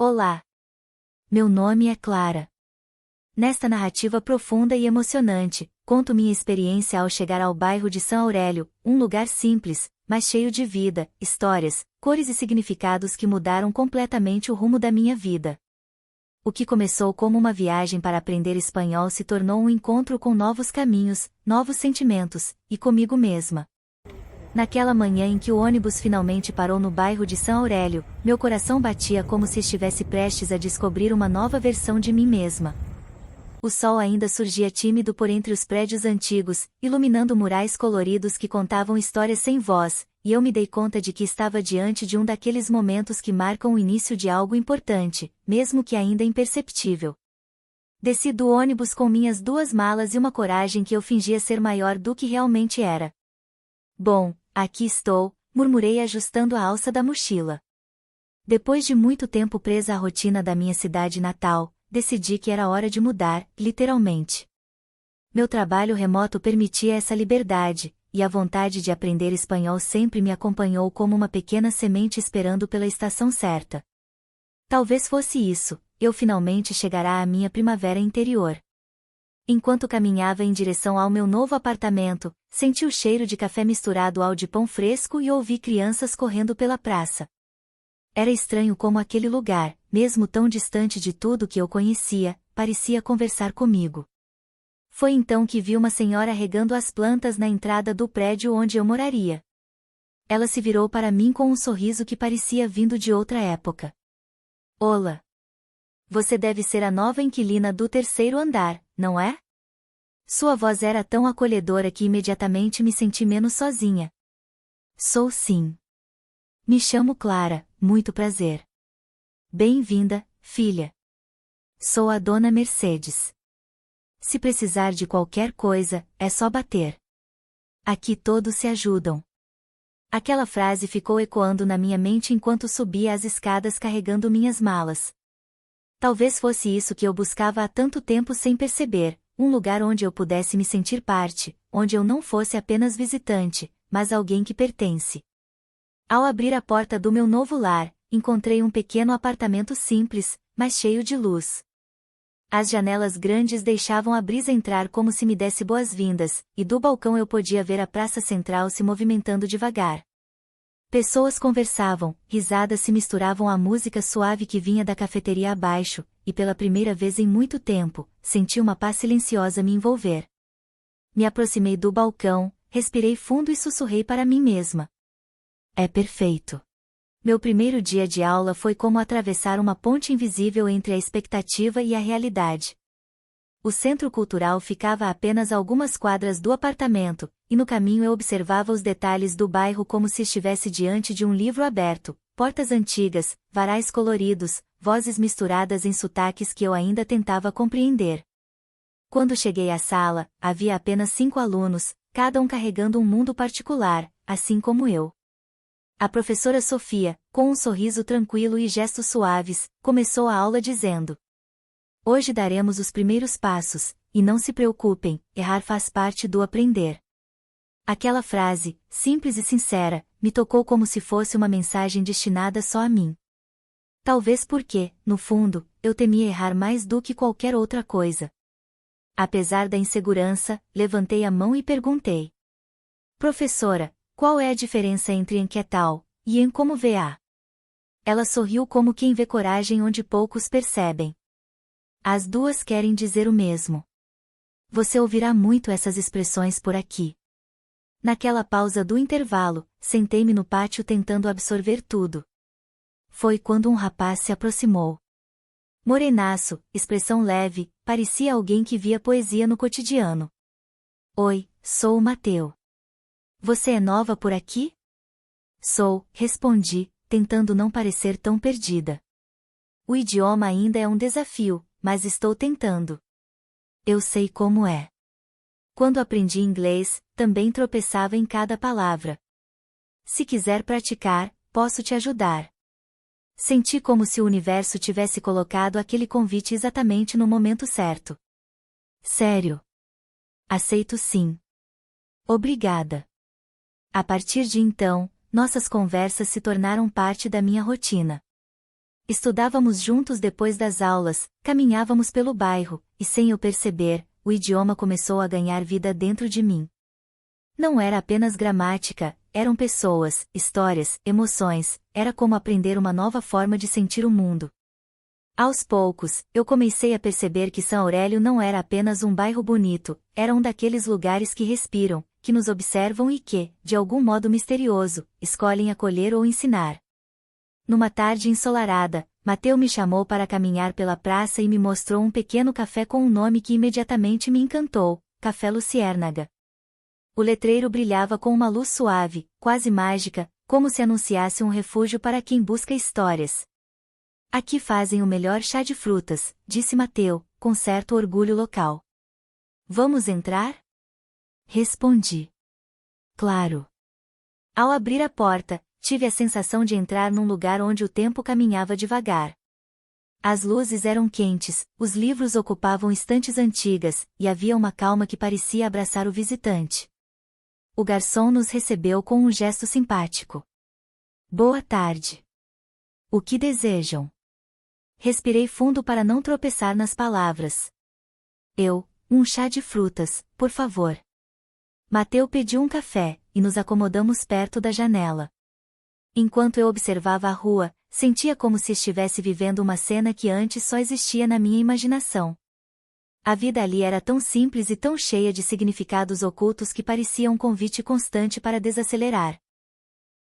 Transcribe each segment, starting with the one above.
Olá! Meu nome é Clara. Nesta narrativa profunda e emocionante, conto minha experiência ao chegar ao bairro de São Aurélio, um lugar simples, mas cheio de vida, histórias, cores e significados que mudaram completamente o rumo da minha vida. O que começou como uma viagem para aprender espanhol se tornou um encontro com novos caminhos, novos sentimentos, e comigo mesma. Naquela manhã em que o ônibus finalmente parou no bairro de São Aurélio, meu coração batia como se estivesse prestes a descobrir uma nova versão de mim mesma. O sol ainda surgia tímido por entre os prédios antigos, iluminando murais coloridos que contavam histórias sem voz, e eu me dei conta de que estava diante de um daqueles momentos que marcam o início de algo importante, mesmo que ainda imperceptível. Desci do ônibus com minhas 2 malas e uma coragem que eu fingia ser maior do que realmente era. Bom, aqui estou, murmurei ajustando a alça da mochila. Depois de muito tempo presa à rotina da minha cidade natal, decidi que era hora de mudar, literalmente. Meu trabalho remoto permitia essa liberdade, e a vontade de aprender espanhol sempre me acompanhou como uma pequena semente esperando pela estação certa. Talvez fosse isso, eu finalmente chegará à minha primavera interior. Enquanto caminhava em direção ao meu novo apartamento, senti o cheiro de café misturado ao de pão fresco e ouvi crianças correndo pela praça. Era estranho como aquele lugar, mesmo tão distante de tudo que eu conhecia, parecia conversar comigo. Foi então que vi uma senhora regando as plantas na entrada do prédio onde eu moraria. Ela se virou para mim com um sorriso que parecia vindo de outra época. Olá! Você deve ser a nova inquilina do 3º andar, não é? Sua voz era tão acolhedora que imediatamente me senti menos sozinha. Sou sim. Me chamo Clara, muito prazer. Bem-vinda, filha. Sou a dona Mercedes. Se precisar de qualquer coisa, é só bater. Aqui todos se ajudam. Aquela frase ficou ecoando na minha mente enquanto subia as escadas carregando minhas malas. Talvez fosse isso que eu buscava há tanto tempo sem perceber, um lugar onde eu pudesse me sentir parte, onde eu não fosse apenas visitante, mas alguém que pertence. Ao abrir a porta do meu novo lar, encontrei um pequeno apartamento simples, mas cheio de luz. As janelas grandes deixavam a brisa entrar como se me desse boas-vindas, e do balcão eu podia ver a praça central se movimentando devagar. Pessoas conversavam, risadas se misturavam à música suave que vinha da cafeteria abaixo, e pela primeira vez em muito tempo, senti uma paz silenciosa me envolver. Me aproximei do balcão, respirei fundo e sussurrei para mim mesma. É perfeito. Meu primeiro dia de aula foi como atravessar uma ponte invisível entre a expectativa e a realidade. O centro cultural ficava a apenas algumas quadras do apartamento, e no caminho eu observava os detalhes do bairro como se estivesse diante de um livro aberto, portas antigas, varais coloridos, vozes misturadas em sotaques que eu ainda tentava compreender. Quando cheguei à sala, havia apenas 5 alunos, cada um carregando um mundo particular, assim como eu. A professora Sofia, com um sorriso tranquilo e gestos suaves, começou a aula dizendo: Hoje daremos os primeiros passos, e não se preocupem, errar faz parte do aprender. Aquela frase, simples e sincera, me tocou como se fosse uma mensagem destinada só a mim. Talvez porque, no fundo, eu temia errar mais do que qualquer outra coisa. Apesar da insegurança, levantei a mão e perguntei: Professora, qual é a diferença entre em que tal, e em como vê-a? Ela sorriu como quem vê coragem onde poucos percebem. As duas querem dizer o mesmo. Você ouvirá muito essas expressões por aqui. Naquela pausa do intervalo, sentei-me no pátio tentando absorver tudo. Foi quando um rapaz se aproximou. Morenaço, expressão leve, parecia alguém que via poesia no cotidiano. Oi, sou o Mateu. Você é nova por aqui? Sou, respondi, tentando não parecer tão perdida. O idioma ainda é um desafio, mas estou tentando. Eu sei como é. Quando aprendi inglês, também tropeçava em cada palavra. Se quiser praticar, posso te ajudar. Senti como se o universo tivesse colocado aquele convite exatamente no momento certo. Sério? Aceito sim. Obrigada. A partir de então, nossas conversas se tornaram parte da minha rotina. Estudávamos juntos depois das aulas, caminhávamos pelo bairro, e sem eu perceber, o idioma começou a ganhar vida dentro de mim. Não era apenas gramática, eram pessoas, histórias, emoções, era como aprender uma nova forma de sentir o mundo. Aos poucos, eu comecei a perceber que São Aurélio não era apenas um bairro bonito, era um daqueles lugares que respiram, que nos observam e que, de algum modo misterioso, escolhem acolher ou ensinar. Numa tarde ensolarada, Mateu me chamou para caminhar pela praça e me mostrou um pequeno café com um nome que imediatamente me encantou, Café Luciérnaga. O letreiro brilhava com uma luz suave, quase mágica, como se anunciasse um refúgio para quem busca histórias. Aqui fazem o melhor chá de frutas, disse Mateu, com certo orgulho local. Vamos entrar? Respondi. Claro. Ao abrir a porta, tive a sensação de entrar num lugar onde o tempo caminhava devagar. As luzes eram quentes, os livros ocupavam estantes antigas, e havia uma calma que parecia abraçar o visitante. O garçom nos recebeu com um gesto simpático. Boa tarde. O que desejam? Respirei fundo para não tropeçar nas palavras. Um chá de frutas, por favor. Mateu pediu um café, e nos acomodamos perto da janela. Enquanto eu observava a rua, sentia como se estivesse vivendo uma cena que antes só existia na minha imaginação. A vida ali era tão simples e tão cheia de significados ocultos que parecia um convite constante para desacelerar.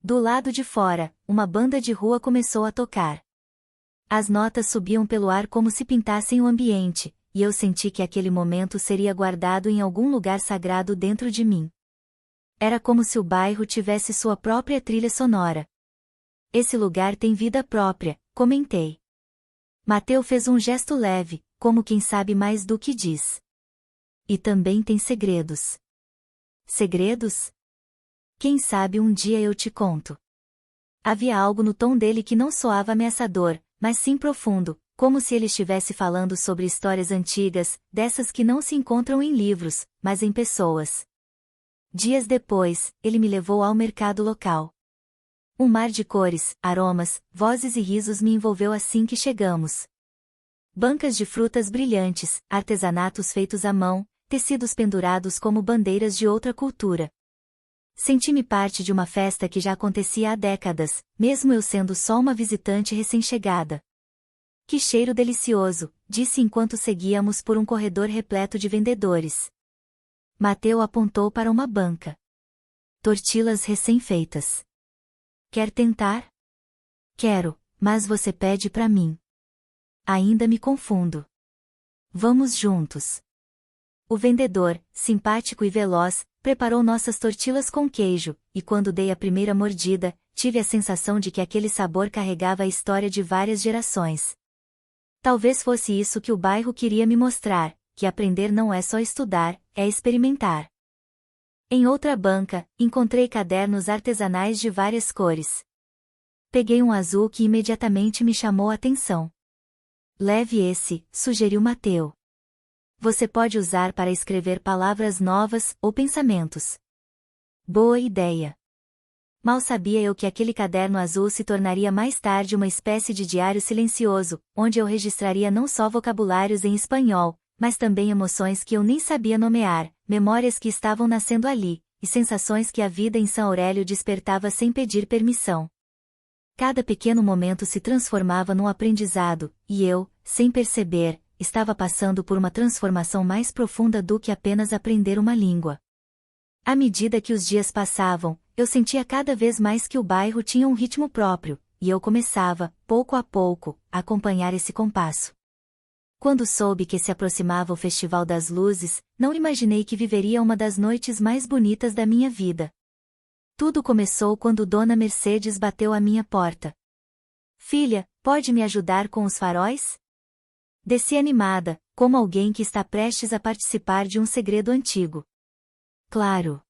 Do lado de fora, uma banda de rua começou a tocar. As notas subiam pelo ar como se pintassem o ambiente, e eu senti que aquele momento seria guardado em algum lugar sagrado dentro de mim. Era como se o bairro tivesse sua própria trilha sonora. Esse lugar tem vida própria, comentei. Mateu fez um gesto leve, como quem sabe mais do que diz. E também tem segredos. Segredos? Quem sabe um dia eu te conto. Havia algo no tom dele que não soava ameaçador, mas sim profundo, como se ele estivesse falando sobre histórias antigas, dessas que não se encontram em livros, mas em pessoas. Dias depois, ele me levou ao mercado local. Um mar de cores, aromas, vozes e risos me envolveu assim que chegamos. Bancas de frutas brilhantes, artesanatos feitos à mão, tecidos pendurados como bandeiras de outra cultura. Senti-me parte de uma festa que já acontecia há décadas, mesmo eu sendo só uma visitante recém-chegada. Que cheiro delicioso, disse enquanto seguíamos por um corredor repleto de vendedores. Mateu apontou para uma banca. Tortillas recém-feitas. Quer tentar? Quero, mas você pede para mim. Ainda me confundo. Vamos juntos. O vendedor, simpático e veloz, preparou nossas tortillas com queijo, e quando dei a primeira mordida, tive a sensação de que aquele sabor carregava a história de várias gerações. Talvez fosse isso que o bairro queria me mostrar, que aprender não é só estudar, é experimentar. Em outra banca, encontrei cadernos artesanais de várias cores. Peguei um azul que imediatamente me chamou a atenção. Leve esse, sugeriu Mateu. Você pode usar para escrever palavras novas ou pensamentos. Boa ideia. Mal sabia eu que aquele caderno azul se tornaria mais tarde uma espécie de diário silencioso, onde eu registraria não só vocabulários em espanhol, mas também emoções que eu nem sabia nomear, memórias que estavam nascendo ali, e sensações que a vida em São Aurélio despertava sem pedir permissão. Cada pequeno momento se transformava num aprendizado, e eu, sem perceber, estava passando por uma transformação mais profunda do que apenas aprender uma língua. À medida que os dias passavam, eu sentia cada vez mais que o bairro tinha um ritmo próprio, e eu começava, pouco a pouco, a acompanhar esse compasso. Quando soube que se aproximava o Festival das Luzes, não imaginei que viveria uma das noites mais bonitas da minha vida. Tudo começou quando Dona Mercedes bateu à minha porta. Filha, pode me ajudar com os faróis? Desci animada, como alguém que está prestes a participar de um segredo antigo. Claro.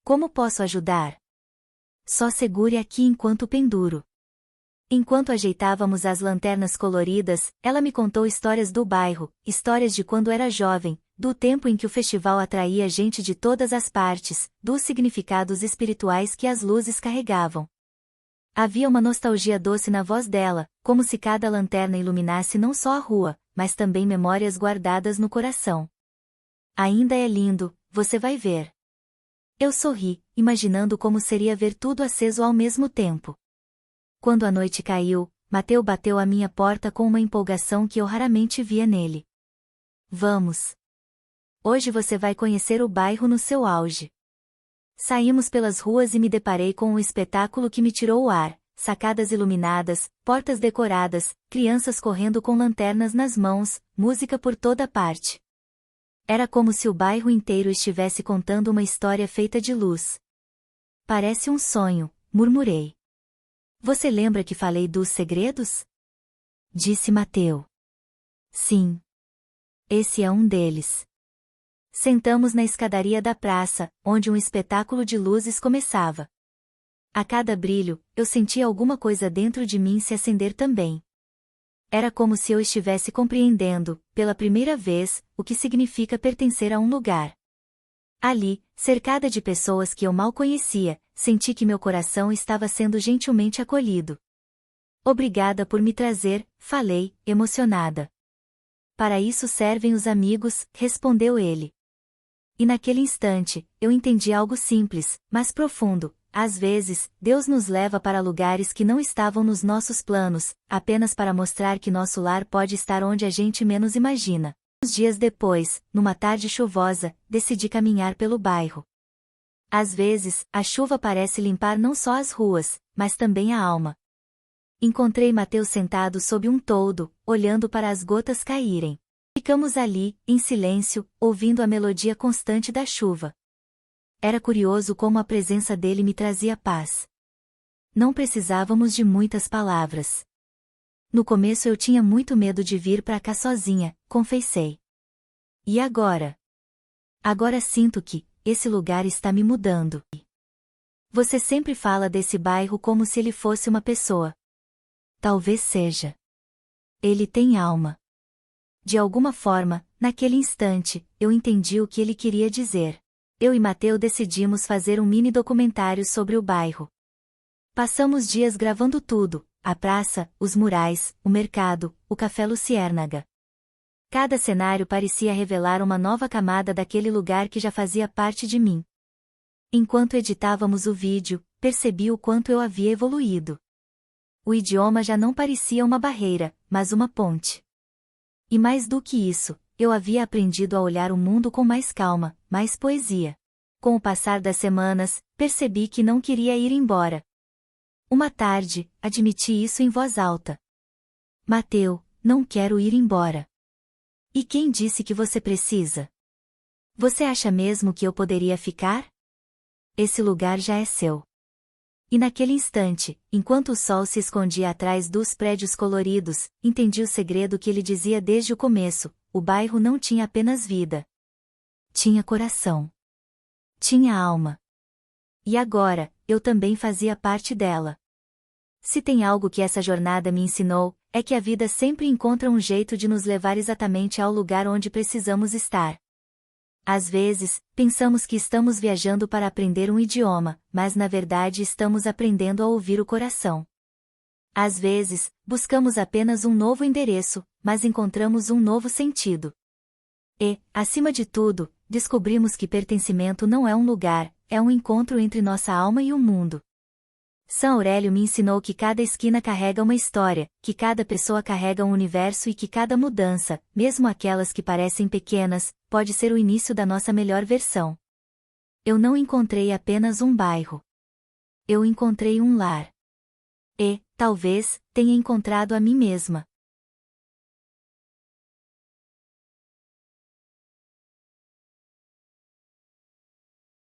Como posso ajudar? Só segure aqui enquanto penduro. Enquanto ajeitávamos as lanternas coloridas, ela me contou histórias do bairro, histórias de quando era jovem, do tempo em que o festival atraía gente de todas as partes, dos significados espirituais que as luzes carregavam. Havia uma nostalgia doce na voz dela, como se cada lanterna iluminasse não só a rua, mas também memórias guardadas no coração. Ainda é lindo, você vai ver. Eu sorri, imaginando como seria ver tudo aceso ao mesmo tempo. Quando a noite caiu, Mateu bateu à minha porta com uma empolgação que eu raramente via nele. Vamos. Hoje você vai conhecer o bairro no seu auge. Saímos pelas ruas e me deparei com um espetáculo que me tirou o ar, sacadas iluminadas, portas decoradas, crianças correndo com lanternas nas mãos, música por toda parte. Era como se o bairro inteiro estivesse contando uma história feita de luz. Parece um sonho, murmurei. Você lembra que falei dos segredos? Disse Mateu. Sim. Esse é um deles. Sentamos na escadaria da praça, onde um espetáculo de luzes começava. A cada brilho, eu sentia alguma coisa dentro de mim se acender também. Era como se eu estivesse compreendendo, pela primeira vez, o que significa pertencer a um lugar. Ali, cercada de pessoas que eu mal conhecia, senti que meu coração estava sendo gentilmente acolhido. Obrigada por me trazer, falei, emocionada. Para isso servem os amigos, respondeu ele. E naquele instante, eu entendi algo simples, mas profundo. Às vezes, Deus nos leva para lugares que não estavam nos nossos planos, apenas para mostrar que nosso lar pode estar onde a gente menos imagina. Uns dias depois, numa tarde chuvosa, decidi caminhar pelo bairro. Às vezes, a chuva parece limpar não só as ruas, mas também a alma. Encontrei Mateu sentado sob um toldo, olhando para as gotas caírem. Ficamos ali, em silêncio, ouvindo a melodia constante da chuva. Era curioso como a presença dele me trazia paz. Não precisávamos de muitas palavras. No começo eu tinha muito medo de vir para cá sozinha, confessei. E agora? Agora sinto que esse lugar está me mudando. Você sempre fala desse bairro como se ele fosse uma pessoa. Talvez seja. Ele tem alma. De alguma forma, naquele instante, eu entendi o que ele queria dizer. Eu e Mateu decidimos fazer um mini documentário sobre o bairro. Passamos dias gravando tudo, a praça, os murais, o mercado, o Café Luciérnaga. Cada cenário parecia revelar uma nova camada daquele lugar que já fazia parte de mim. Enquanto editávamos o vídeo, percebi o quanto eu havia evoluído. O idioma já não parecia uma barreira, mas uma ponte. E mais do que isso, eu havia aprendido a olhar o mundo com mais calma, mais poesia. Com o passar das semanas, percebi que não queria ir embora. Uma tarde, admiti isso em voz alta. Mateu, não quero ir embora. E quem disse que você precisa? Você acha mesmo que eu poderia ficar? Esse lugar já é seu. E naquele instante, enquanto o sol se escondia atrás dos prédios coloridos, entendi o segredo que ele dizia desde o começo: o bairro não tinha apenas vida. Tinha coração. Tinha alma. E agora, eu também fazia parte dela. Se tem algo que essa jornada me ensinou, é que a vida sempre encontra um jeito de nos levar exatamente ao lugar onde precisamos estar. Às vezes, pensamos que estamos viajando para aprender um idioma, mas na verdade estamos aprendendo a ouvir o coração. Às vezes, buscamos apenas um novo endereço, mas encontramos um novo sentido. E, acima de tudo, descobrimos que pertencimento não é um lugar, é um encontro entre nossa alma e o mundo. São Aurélio me ensinou que cada esquina carrega uma história, que cada pessoa carrega um universo e que cada mudança, mesmo aquelas que parecem pequenas, pode ser o início da nossa melhor versão. Eu não encontrei apenas um bairro. Eu encontrei um lar. E, talvez, tenha encontrado a mim mesma.